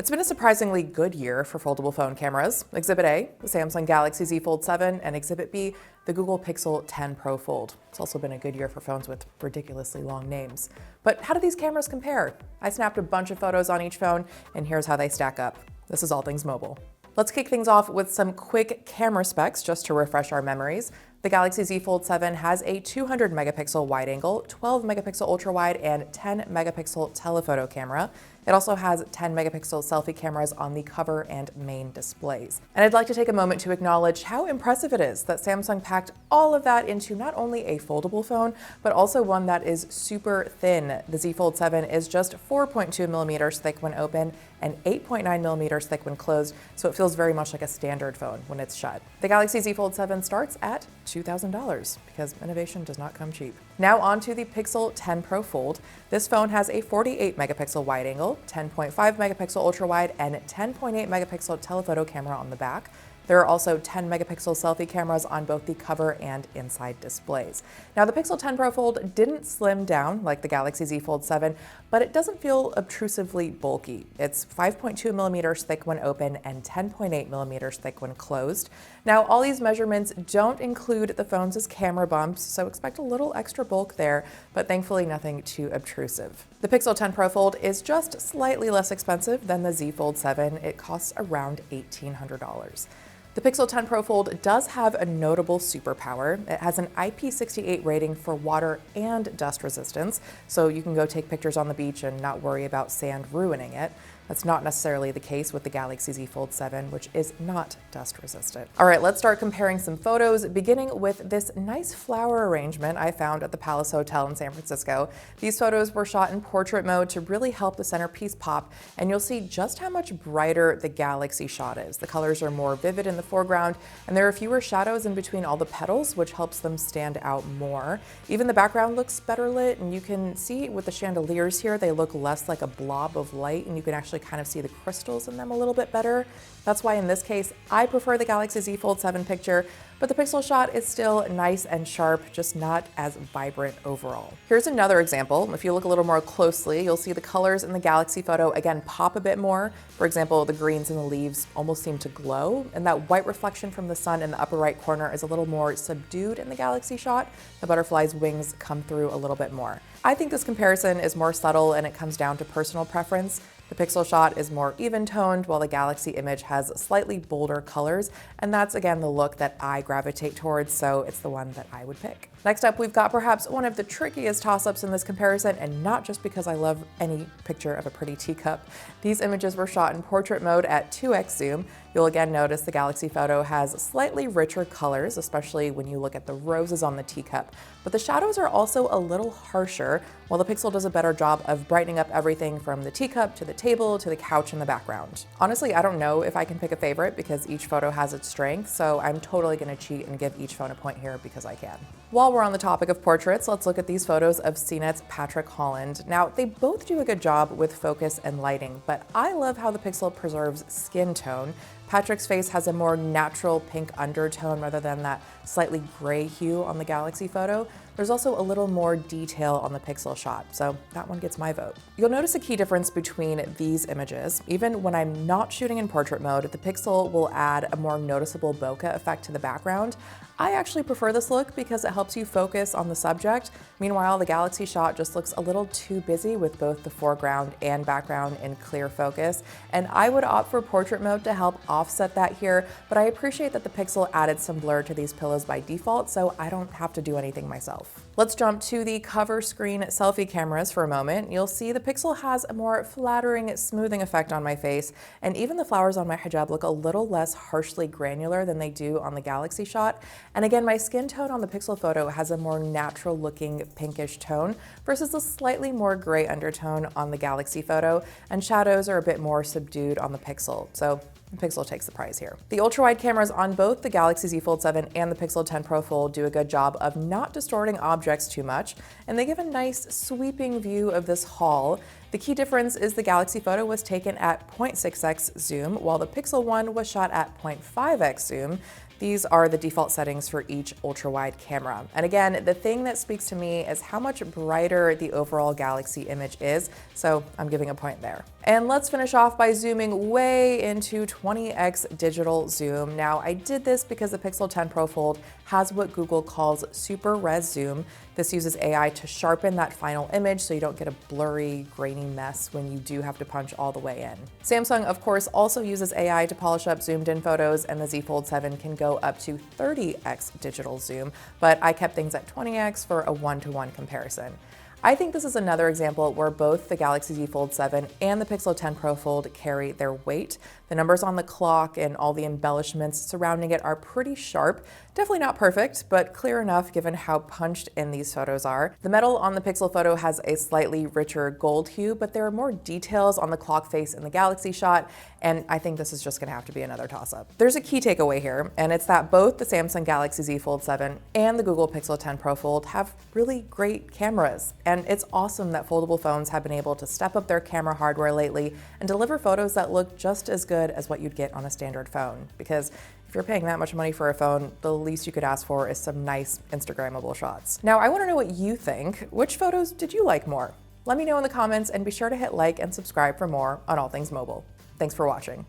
It's been a surprisingly good year for foldable phone cameras. Exhibit A, the Samsung Galaxy Z Fold 7, and Exhibit B, the Google Pixel 10 Pro Fold. It's also been a good year for phones with ridiculously long names. But how do these cameras compare? I snapped a bunch of photos on each phone, and here's how they stack up. This is All Things Mobile. Let's kick things off with some quick camera specs just to refresh our memories. The Galaxy Z Fold 7 has a 200 megapixel wide angle, 12 megapixel ultra wide, and 10 megapixel telephoto camera. It also has 10 megapixel selfie cameras on the cover and main displays. And I'd like to take a moment to acknowledge how impressive it is that Samsung packed all of that into not only a foldable phone, but also one that is super thin. The Z Fold 7 is just 4.2 millimeters thick when open and 8.9 millimeters thick when closed, so it feels very much like a standard phone when it's shut. The Galaxy Z Fold 7 starts at $2,000 because innovation does not come cheap. Now on to the Pixel 10 Pro Fold. This phone has a 48 megapixel wide angle, 10.5 megapixel ultra wide, and 10.8 megapixel telephoto camera on the back. There are also 10 megapixel selfie cameras on both the cover and inside displays. Now the Pixel 10 Pro Fold didn't slim down like the Galaxy Z Fold 7, but it doesn't feel obtrusively bulky. It's 5.2 millimeters thick when open and 10.8 millimeters thick when closed. Now all these measurements don't include the phone's camera bumps, so expect a little extra bulk there, but thankfully nothing too obtrusive. The Pixel 10 Pro Fold is just slightly less expensive than the Z Fold 7. It costs around $1,800. The Pixel 10 Pro Fold does have a notable superpower. It has an IP68 rating for water and dust resistance, so you can go take pictures on the beach and not worry about sand ruining it. That's not necessarily the case with the Galaxy Z Fold 7, which is not dust resistant. All right, let's start comparing some photos, beginning with this nice flower arrangement I found at the Palace Hotel in San Francisco. These photos were shot in portrait mode to really help the centerpiece pop, and you'll see just how much brighter the Galaxy shot is. The colors are more vivid in the foreground, and there are fewer shadows in between all the petals, which helps them stand out more. Even the background looks better lit, and you can see with the chandeliers here, they look less like a blob of light, and you can actually kind of see the crystals in them a little bit better. That's why in this case, I prefer the Galaxy Z Fold 7 picture, but the Pixel shot is still nice and sharp, just not as vibrant overall. Here's another example. If you look a little more closely, you'll see the colors in the Galaxy photo again pop a bit more. For example, the greens in the leaves almost seem to glow, and that white reflection from the sun in the upper right corner is a little more subdued in the Galaxy shot. The butterfly's wings come through a little bit more. I think this comparison is more subtle and it comes down to personal preference. The Pixel shot is more even-toned, while the Galaxy image has slightly bolder colors, and that's again the look that I gravitate towards, so it's the one that I would pick. Next up, we've got perhaps one of the trickiest toss-ups in this comparison, and not just because I love any picture of a pretty teacup. These images were shot in portrait mode at 2x zoom. You'll again notice the Galaxy photo has slightly richer colors, especially when you look at the roses on the teacup, but the shadows are also a little harsher, while the Pixel does a better job of brightening up everything from the teacup to the table to the couch in the background. Honestly, I don't know if I can pick a favorite because each photo has its strength, so I'm totally gonna cheat and give each phone a point here because I can. While we're on the topic of portraits, let's look at these photos of CNET's Patrick Holland. Now, they both do a good job with focus and lighting, but I love how the Pixel preserves skin tone. Patrick's face has a more natural pink undertone rather than that slightly gray hue on the Galaxy photo. There's also a little more detail on the Pixel shot, so that one gets my vote. You'll notice a key difference between these images. Even when I'm not shooting in portrait mode, the Pixel will add a more noticeable bokeh effect to the background. I actually prefer this look because it helps you focus on the subject. Meanwhile, the Galaxy shot just looks a little too busy with both the foreground and background in clear focus, and I would opt for portrait mode to help offset that here, but I appreciate that the Pixel added some blur to these pillows by default, so I don't have to do anything myself. Let's jump to the cover screen selfie cameras for a moment. You'll see the Pixel has a more flattering, smoothing effect on my face, and even the flowers on my hijab look a little less harshly granular than they do on the Galaxy shot. And again, my skin tone on the Pixel photo has a more natural looking pinkish tone versus a slightly more gray undertone on the Galaxy photo, and shadows are a bit more subdued on the Pixel. So the Pixel takes the prize here. The ultra-wide cameras on both the Galaxy Z Fold 7 and the Pixel 10 Pro Fold do a good job of not distorting objects too much, and they give a nice sweeping view of this hall. The key difference is the Galaxy photo was taken at 0.6x zoom, while the Pixel one was shot at 0.5x zoom. These are the default settings for each ultra-wide camera. And again, the thing that speaks to me is how much brighter the overall Galaxy image is, so I'm giving a point there. And let's finish off by zooming way into 20x digital zoom. Now, I did this because the Pixel 10 Pro Fold has what Google calls super res zoom. This uses AI to sharpen that final image so you don't get a blurry, grainy mess when you do have to punch all the way in. Samsung, of course, also uses AI to polish up zoomed in photos, and the Z Fold 7 can go up to 30x digital zoom, but I kept things at 20x for a one-to-one comparison. I think this is another example where both the Galaxy Z Fold 7 and the Pixel 10 Pro Fold carry their weight. The numbers on the clock and all the embellishments surrounding it are pretty sharp. Definitely not perfect, but clear enough given how punched in these photos are. The metal on the Pixel photo has a slightly richer gold hue, but there are more details on the clock face in the Galaxy shot, and I think this is just gonna have to be another toss-up. There's a key takeaway here, and it's that both the Samsung Galaxy Z Fold 7 and the Google Pixel 10 Pro Fold have really great cameras. And it's awesome that foldable phones have been able to step up their camera hardware lately and deliver photos that look just as good as what you'd get on a standard phone. Because if you're paying that much money for a phone, the least you could ask for is some nice Instagrammable shots. Now, I want to know what you think. Which photos did you like more? Let me know in the comments, and be sure to hit like and subscribe for more on all things mobile. Thanks for watching.